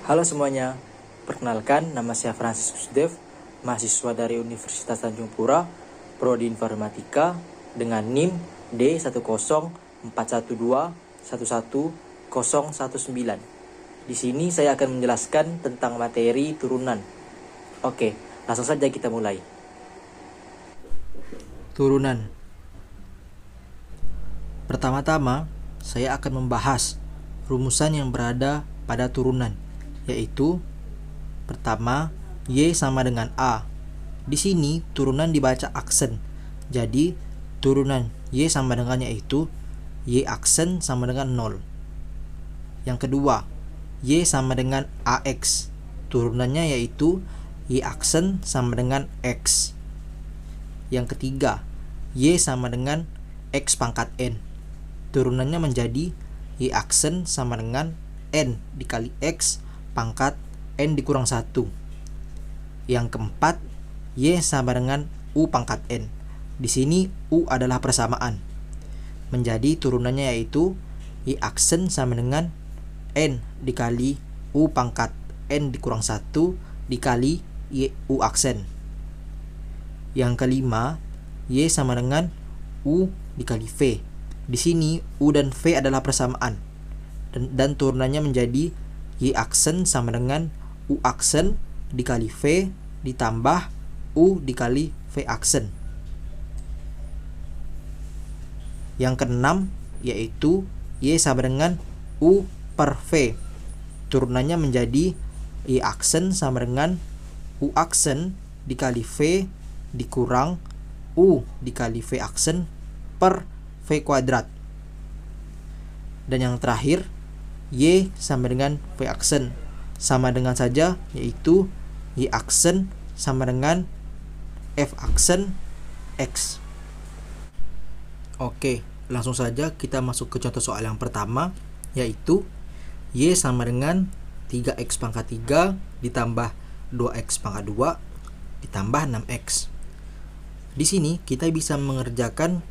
Halo semuanya, perkenalkan nama saya Franciscus Dev, mahasiswa dari Universitas Tanjung Pura, Prodi Informatika dengan NIM D10412111019. Di sini saya akan menjelaskan tentang materi turunan. Oke, langsung saja kita mulai. Turunan. Pertama-tama, saya akan membahas rumusan yang berada pada turunan, yaitu pertama, Y sama dengan A. Di sini turunan dibaca aksen. Jadi turunan Y sama dengan yaitu Y aksen sama dengan 0. Yang kedua, Y sama dengan AX. Turunannya yaitu Y aksen sama dengan X. Yang ketiga, Y sama dengan X pangkat N. Turunannya menjadi Y aksen sama dengan N dikali X pangkat N dikurang 1. Yang keempat, Y sama dengan U pangkat N. Di sini U adalah persamaan. Menjadi turunannya yaitu Y aksen sama dengan N dikali U pangkat N dikurang 1 dikali Y U aksen. Yang kelima, Y sama dengan U dikali V. Di sini U dan V adalah persamaan. Dan turunannya menjadi Y aksen sama dengan U aksen dikali V ditambah U dikali V aksen. Yang keenam yaitu Y sama dengan U per V. Turunannya menjadi Y aksen sama dengan U aksen dikali V dikurang U dikali V aksen per V kuadrat. Dan yang terakhir, Y sama dengan V aksen. Sama dengan saja, yaitu Y aksen sama dengan F aksen X. Oke, langsung saja kita masuk ke contoh soal yang pertama, yaitu Y sama dengan 3X pangkat 3 ditambah 2X pangkat 2 ditambah 6X. Di sini kita bisa mengerjakan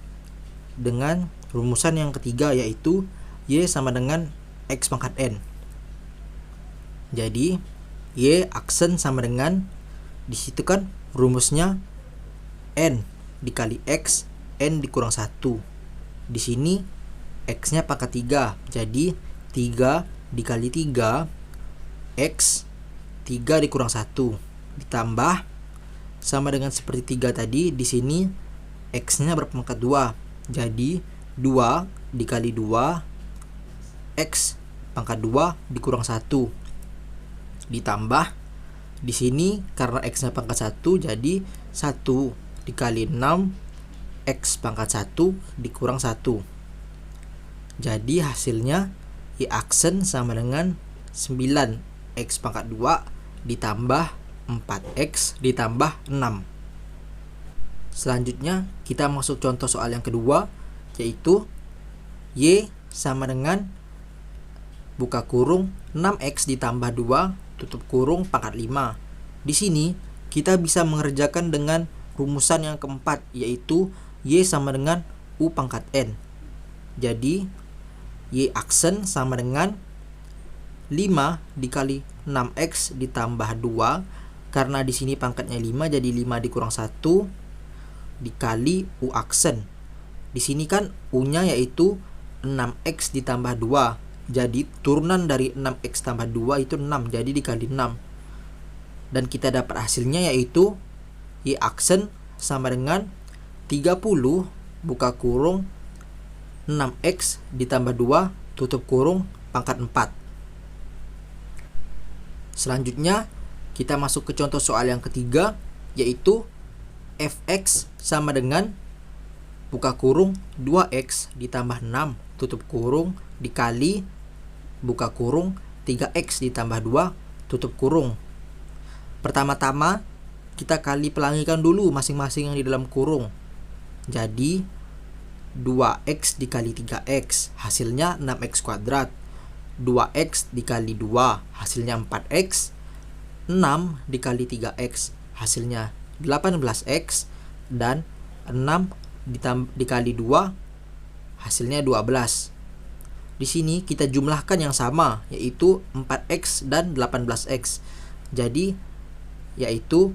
dengan rumusan yang ketiga, yaitu Y sama dengan X pangkat N. Jadi Y aksen sama dengan, disitu kan rumusnya N dikali X, N dikurang 1. Di sini X nya pangkat 3, jadi 3 dikali 3 X 3 dikurang 1 ditambah sama dengan seperti 3 tadi. Di sini X nya berpangkat 2, jadi 2 dikali 2 X pangkat 2 dikurang 1 ditambah di sini karena X nya pangkat 1, jadi 1 dikali 6 X pangkat 1 dikurang 1. Jadi hasilnya Y aksen sama dengan 9X pangkat 2 ditambah 4X ditambah 6. Selanjutnya kita masuk contoh soal yang kedua, yaitu Y sama dengan buka kurung 6X ditambah 2 tutup kurung pangkat 5. Di sini kita bisa mengerjakan dengan rumusan yang keempat, yaitu Y sama dengan U pangkat N. Jadi Y aksen sama dengan 5 dikali 6X ditambah 2. Karena di sini pangkatnya 5, jadi 5 dikurang 1 dikali U aksen. Di sini kan U-nya yaitu 6X ditambah 2. Jadi turunan dari 6X tambah 2 itu 6, jadi dikali 6. Dan kita dapat hasilnya yaitu Y aksen sama dengan 30 buka kurung 6X ditambah 2 tutup kurung pangkat 4. Selanjutnya kita masuk ke contoh soal yang ketiga, yaitu Fx sama dengan buka kurung 2X ditambah 6 tutup kurung dikali buka kurung 3X ditambah 2 tutup kurung. Pertama-tama kita kali pelangikan dulu masing-masing yang di dalam kurung. Jadi 2X dikali 3X hasilnya 6X kuadrat. 2X dikali 2 hasilnya 4X. 6 dikali 3X hasilnya 18X. Dan 6 dikali 2 hasilnya 12. Di sini kita jumlahkan yang sama, yaitu 4x dan 18x. Jadi yaitu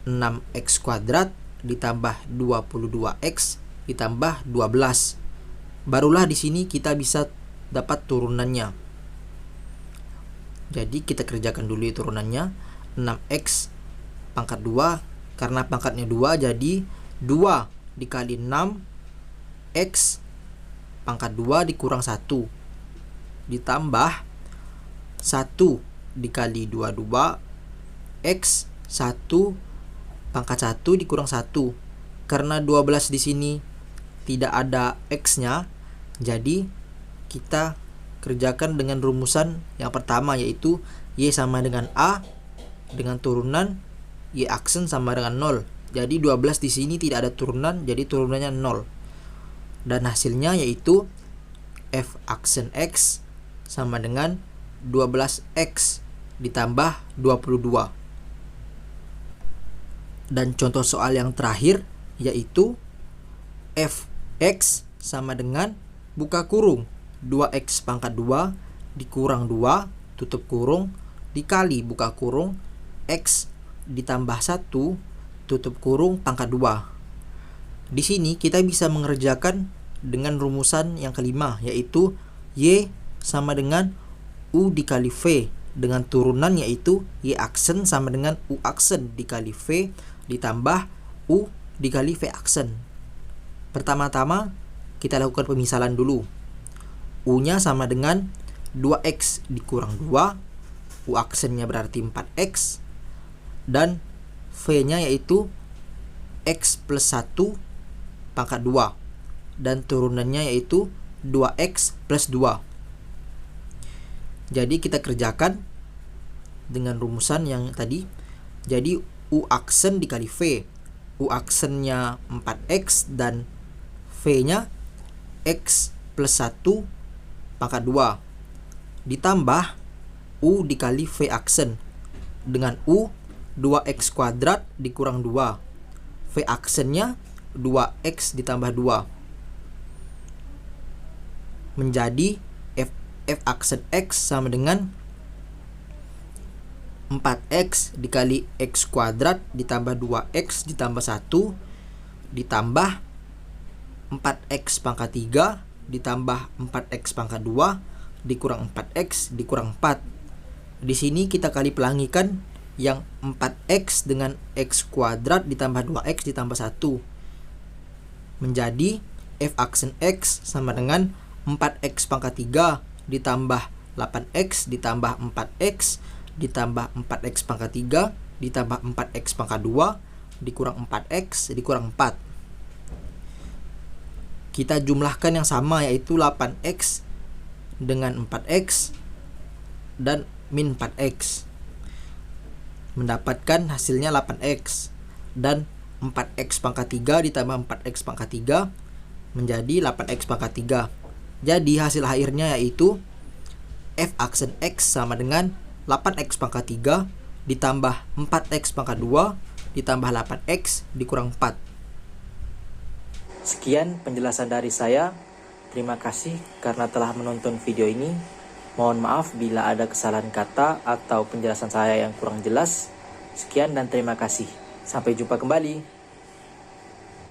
6x kuadrat ditambah 22x ditambah 12. Barulah di sini kita bisa dapat turunannya. Jadi kita kerjakan dulu turunannya. 6x pangkat 2, karena pangkatnya 2 jadi 2 dikali 6x pangkat 2 dikurang 1 ditambah 1 dikali 22 x 1 pangkat 1 dikurang 1. Karena 12 di sini tidak ada x-nya, jadi kita kerjakan dengan rumusan yang pertama, yaitu y sama dengan a dengan turunan y aksen sama dengan 0. Jadi 12 di sini tidak ada turunan, jadi turunannya 0. Dan hasilnya yaitu f aksen x sama dengan 12x ditambah 22. Dan contoh soal yang terakhir yaitu fx sama dengan buka kurung 2x pangkat 2 dikurang 2 tutup kurung dikali buka kurung x ditambah 1 tutup kurung pangkat 2. Di sini kita bisa mengerjakan dengan rumusan yang kelima, yaitu y sama dengan u dikali v dengan turunan, yaitu y aksen sama dengan u aksen dikali v ditambah u dikali v aksen. Pertama-tama kita lakukan pemisalan dulu. U-nya sama dengan 2x dikurang 2, u aksennya berarti 4x, dan v-nya yaitu x plus 1 pangkat 2, dan turunannya yaitu 2x plus 2. Jadi kita kerjakan dengan rumusan yang tadi. Jadi u aksen dikali v, u aksennya 4x dan v-nya x plus 1 pangkat 2 ditambah u dikali v aksen dengan u 2x kuadrat dikurang 2, v aksennya 2x ditambah 2 menjadi f aksen x sama dengan 4x dikali x kuadrat ditambah 2x ditambah 1 ditambah 4x pangkat 3 ditambah 4x pangkat 2 dikurang 4x dikurang 4. Di sini kita kali pelangikan yang 4x dengan x kuadrat ditambah 2x ditambah 1 menjadi f aksen x sama dengan 4x pangkat 3 ditambah 8x ditambah 4x ditambah 4x pangkat 3 ditambah 4x pangkat 2 dikurang 4x dikurang 4. Kita jumlahkan yang sama, yaitu 8x dengan 4x dan min 4x. Mendapatkan hasilnya 8x dan 4x pangkat 3 ditambah 4x pangkat 3 menjadi 8x pangkat 3. Jadi hasil akhirnya yaitu f aksen x sama dengan 8x pangkat 3 ditambah 4x pangkat 2 ditambah 8x dikurang 4. Sekian penjelasan dari saya. Terima kasih karena telah menonton video ini. Mohon maaf bila ada kesalahan kata atau penjelasan saya yang kurang jelas. Sekian dan terima kasih. Sampai jumpa kembali.